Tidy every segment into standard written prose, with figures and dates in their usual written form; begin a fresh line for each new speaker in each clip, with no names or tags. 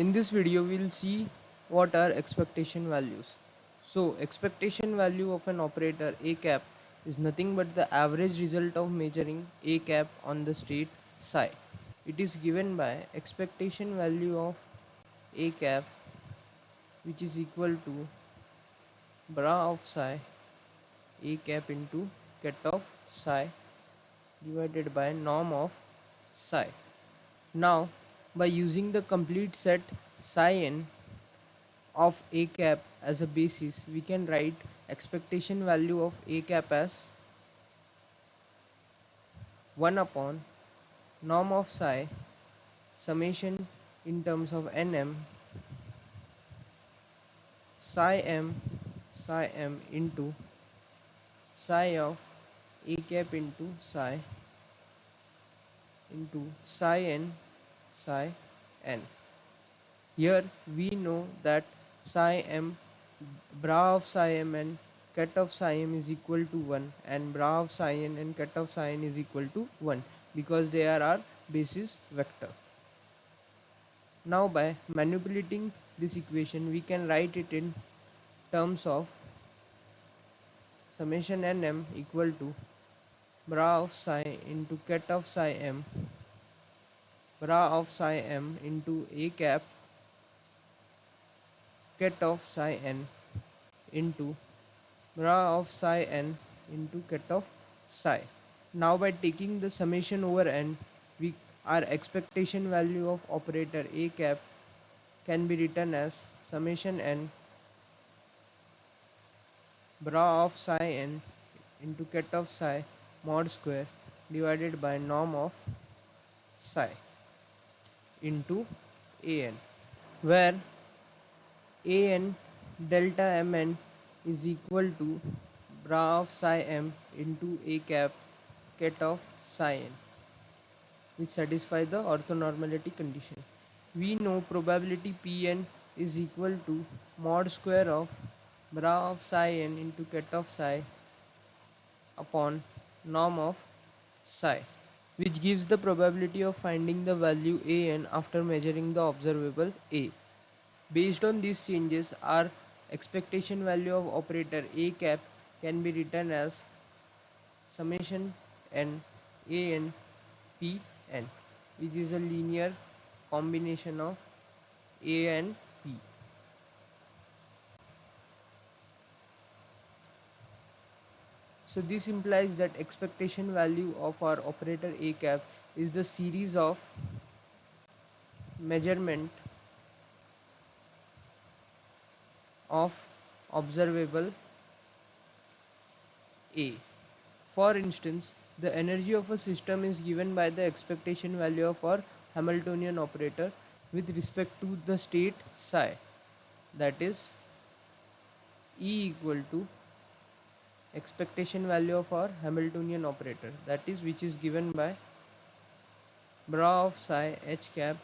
In this video, we'll see what are expectation values. So, expectation value of an operator A cap is nothing but the average result of measuring A cap on the state psi. It is given by expectation value of A cap, which is equal to bra of psi A cap into ket of psi divided by norm of psi. Now, by using the complete set psi n of A cap as a basis, we can write expectation value of A cap as 1 upon norm of psi summation in terms of nm psi m into psi of A cap into psi into psi n. Here we know that psi m, bra of psi m and ket of psi m is equal to 1, and bra of psi n and ket of psi n is equal to 1 because they are our basis vector. Now by manipulating this equation, we can write it in terms of summation nm equal to bra of psi into ket of psi m, bra of psi m into A cap ket of psi n into bra of psi n into ket of psi. Now by taking the summation over n, we our expectation value of operator A cap can be written as summation n bra of psi n into ket of psi mod square divided by norm of psi into an, where an delta mn is equal to bra of psi m into A cap ket of psi n, which satisfy the orthonormality condition. We know probability Pn is equal to mod square of bra of psi n into ket of psi upon norm of psi, which gives the probability of finding the value an after measuring the observable A. Based on these changes, our expectation value of operator A cap can be written as summation n an p n, which is a linear combination of A and P. So this implies that expectation value of our operator A cap is the series of measurement of observable A. For instance, the energy of a system is given by the expectation value of our Hamiltonian operator with respect to the state psi, that is E equal to expectation value of our Hamiltonian operator, that is which is given by bra of psi h cap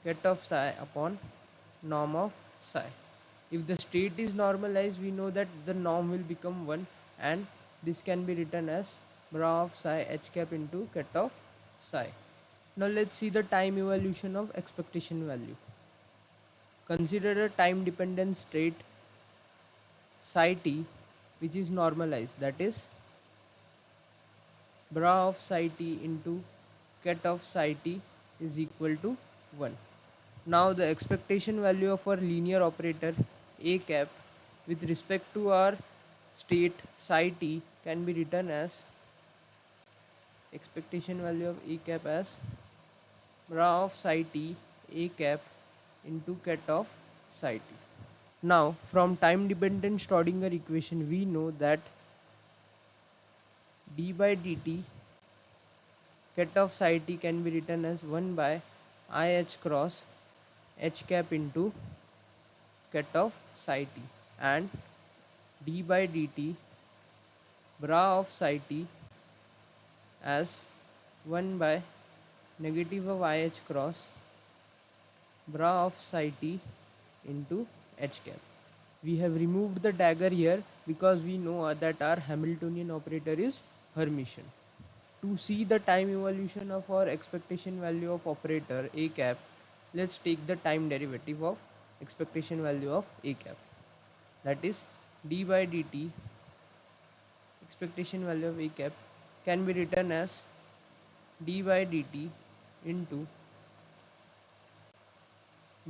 ket of psi upon norm of psi. If the state is normalized, we know that the norm will become 1, and this can be written as bra of psi h cap into ket of psi. Now let's see the time evolution of expectation value. Consider a time dependent state psi t which is normalized, that is bra of psi t into ket of psi t is equal to 1. Now the expectation value of our linear operator A cap with respect to our state psi t can be written as expectation value of A cap as bra of psi t A cap into ket of psi t. Now from time dependent Schrodinger equation, we know that d by dt ket of psi t can be written as 1 by I h cross h cap into ket of psi t, and d by dt bra of psi t as 1 by negative of I h cross bra of psi t into h cap. We have removed the dagger here because we know that our Hamiltonian operator is Hermitian. To see the time evolution of our expectation value of operator A cap, let's take the time derivative of expectation value of a cap, that is d by dt. Expectation value of a cap can be written as d by dt into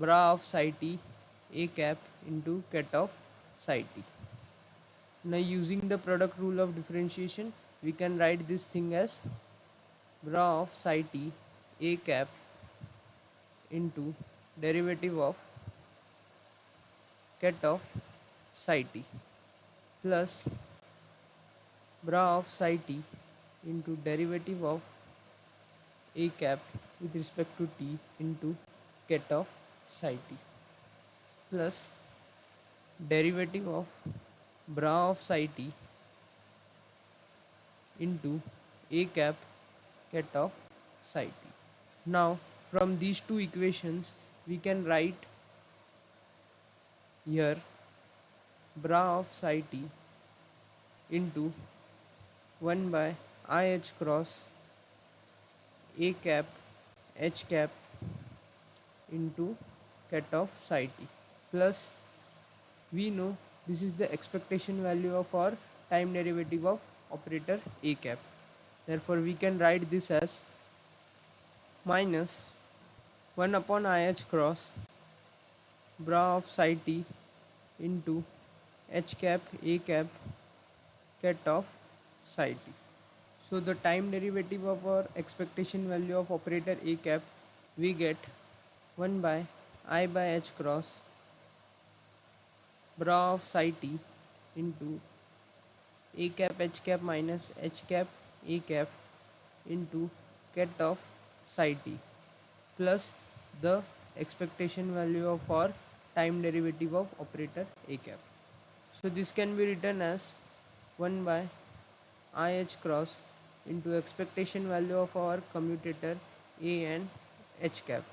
bra of psi t a cap into ket of psi t. Now using the product rule of differentiation, we can write this thing as bra of psi t a cap into derivative of ket of psi t plus bra of psi t into derivative of a cap with respect to t into ket of psi t plus derivative of bra of psi t into a cap ket of psi t. Now from these two equations we can write here bra of psi t into 1 by I h cross a cap h cap into ket of psi t plus we know this is the expectation value of our time derivative of operator a cap. Therefore we can write this as minus 1 upon I h cross bra of psi t into h cap a cap ket of psi t. So the time derivative of our expectation value of operator a cap, we get 1 by I by h cross bra of psi t into a cap h cap minus h cap a cap into ket of psi t plus the expectation value of our time derivative of operator a cap. So this can be written as 1 by I h cross into expectation value of our commutator a and h cap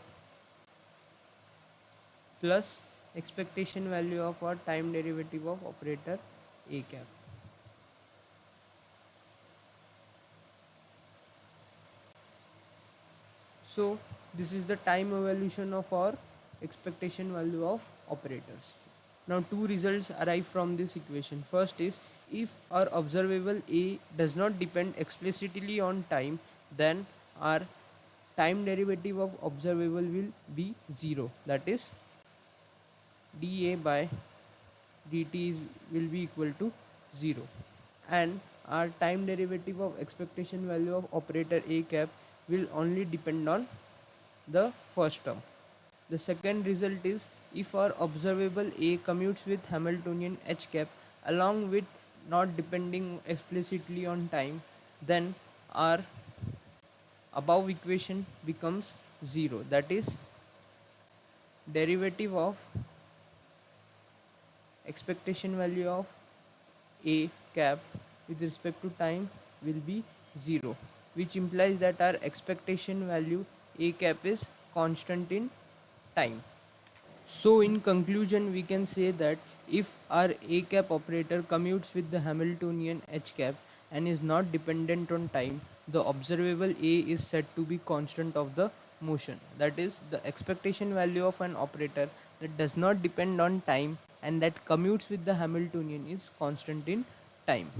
plus expectation value of our time derivative of operator a cap. So this is the time evolution of our expectation value of operators. Now two results arrive from this equation. First is, if our observable A does not depend explicitly on time, then our time derivative of observable will be 0. That is dA by dt will be equal to 0. And our time derivative of expectation value of operator A cap will only depend on the first term. The second result is, if our observable A commutes with Hamiltonian H cap along with not depending explicitly on time, then our above equation becomes 0. That is derivative of expectation value of A cap with respect to time will be 0, which implies that our expectation value A cap is constant in time. So in conclusion, we can say that if our A cap operator commutes with the Hamiltonian H cap and is not dependent on time, the observable A is said to be constant of the motion. That is, the expectation value of an operator that does not depend on time and that commutes with the Hamiltonian is constant in time.